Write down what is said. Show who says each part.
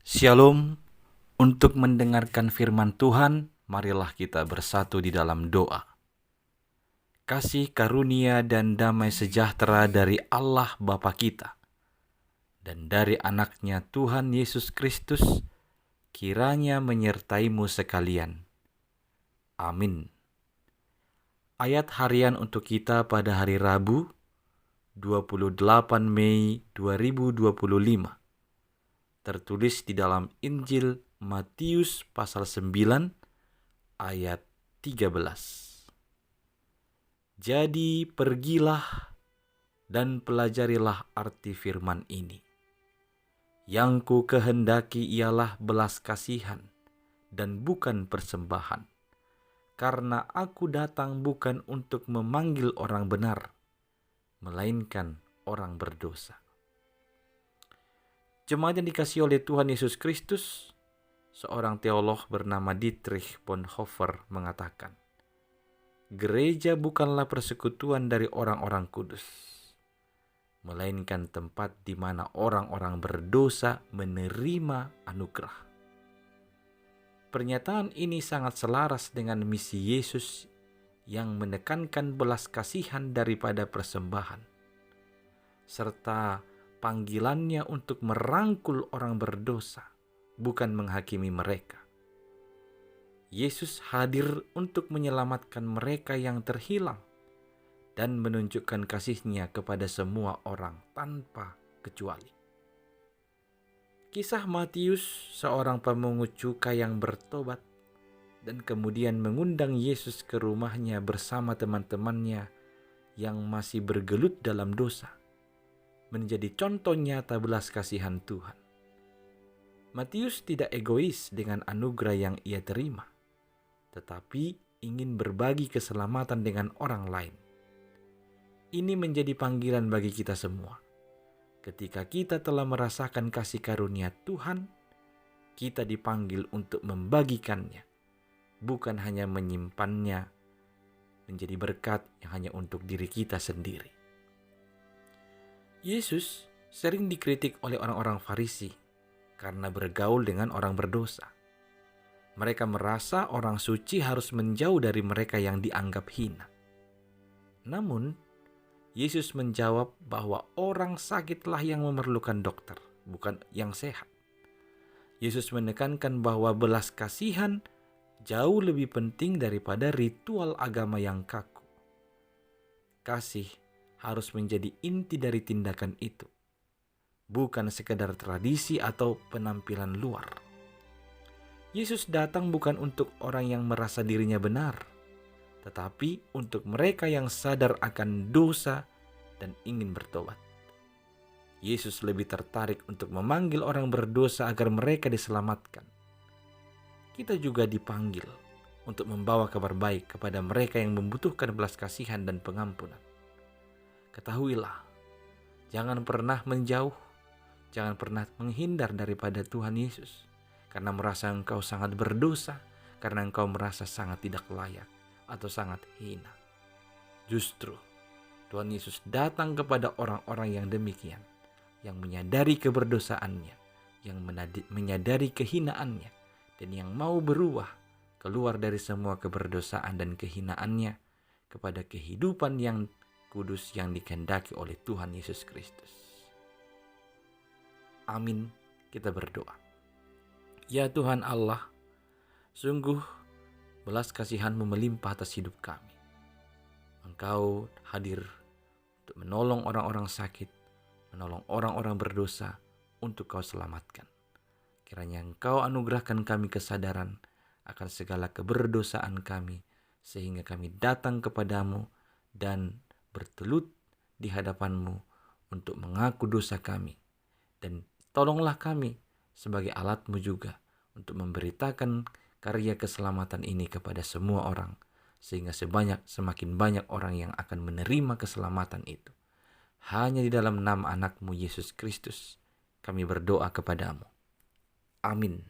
Speaker 1: Shalom. Untuk mendengarkan firman Tuhan, marilah kita bersatu di dalam doa. Kasih karunia dan damai sejahtera dari Allah Bapa kita dan dari anaknya Tuhan Yesus Kristus kiranya menyertaimu sekalian. Amin. Ayat harian untuk kita pada hari Rabu, 28 Mei 2025. Tertulis di dalam Injil Matius pasal 9 ayat 13. Jadi pergilah dan pelajarilah arti firman ini. Yang ku kehendaki ialah belas kasihan dan bukan persembahan. Karena aku datang bukan untuk memanggil orang benar, melainkan orang berdosa. Jemaat yang dikasihi oleh Tuhan Yesus Kristus, seorang teolog bernama Dietrich Bonhoeffer mengatakan, gereja bukanlah persekutuan dari orang-orang kudus, melainkan tempat di mana orang-orang berdosa menerima anugerah. Pernyataan ini sangat selaras dengan misi Yesus yang menekankan belas kasihan daripada persembahan, serta panggilannya untuk merangkul orang berdosa, bukan menghakimi mereka. Yesus hadir untuk menyelamatkan mereka yang terhilang dan menunjukkan kasih-Nya kepada semua orang tanpa kecuali. Kisah Matius, seorang pemungut cukai yang bertobat dan kemudian mengundang Yesus ke rumahnya bersama teman-temannya yang masih bergelut dalam dosa, menjadi contoh nyata belas kasihan Tuhan. Matius tidak egois dengan anugerah yang ia terima, tetapi ingin berbagi keselamatan dengan orang lain. Ini menjadi panggilan bagi kita semua. Ketika kita telah merasakan kasih karunia Tuhan, kita dipanggil untuk membagikannya, bukan hanya menyimpannya menjadi berkat yang hanya untuk diri kita sendiri. Yesus sering dikritik oleh orang-orang Farisi karena bergaul dengan orang berdosa. Mereka merasa orang suci harus menjauh dari mereka yang dianggap hina. Namun, Yesus menjawab bahwa orang sakitlah yang memerlukan dokter, bukan yang sehat. Yesus menekankan bahwa belas kasihan jauh lebih penting daripada ritual agama yang kaku. Kasih harus menjadi inti dari tindakan itu, bukan sekedar tradisi atau penampilan luar. Yesus datang bukan untuk orang yang merasa dirinya benar, tetapi untuk mereka yang sadar akan dosa dan ingin bertobat. Yesus lebih tertarik untuk memanggil orang berdosa agar mereka diselamatkan. Kita juga dipanggil untuk membawa kabar baik kepada mereka yang membutuhkan belas kasihan dan pengampunan. Ketahuilah, jangan pernah menjauh, jangan pernah menghindar daripada Tuhan Yesus, karena merasa engkau sangat berdosa, karena engkau merasa sangat tidak layak atau sangat hina. Justru, Tuhan Yesus datang kepada orang-orang yang demikian, yang menyadari keberdosaannya, yang menyadari kehinaannya, dan yang mau berubah, keluar dari semua keberdosaan dan kehinaannya, kepada kehidupan yang kudus yang dikehendaki oleh Tuhan Yesus Kristus. Amin. Kita berdoa. Ya Tuhan Allah, sungguh belas kasihan-Mu melimpah atas hidup kami. Engkau hadir untuk menolong orang-orang sakit, menolong orang-orang berdosa untuk Kau selamatkan. Kiranya Engkau anugerahkan kami kesadaran akan segala keberdosaan kami, sehingga kami datang kepadamu dan bertelut di hadapan-Mu untuk mengaku dosa kami. Dan tolonglah kami sebagai alat-Mu juga untuk memberitakan karya keselamatan ini kepada semua orang, sehingga semakin banyak orang yang akan menerima keselamatan itu. Hanya di dalam nama anak-Mu Yesus Kristus kami berdoa kepadamu. Amin.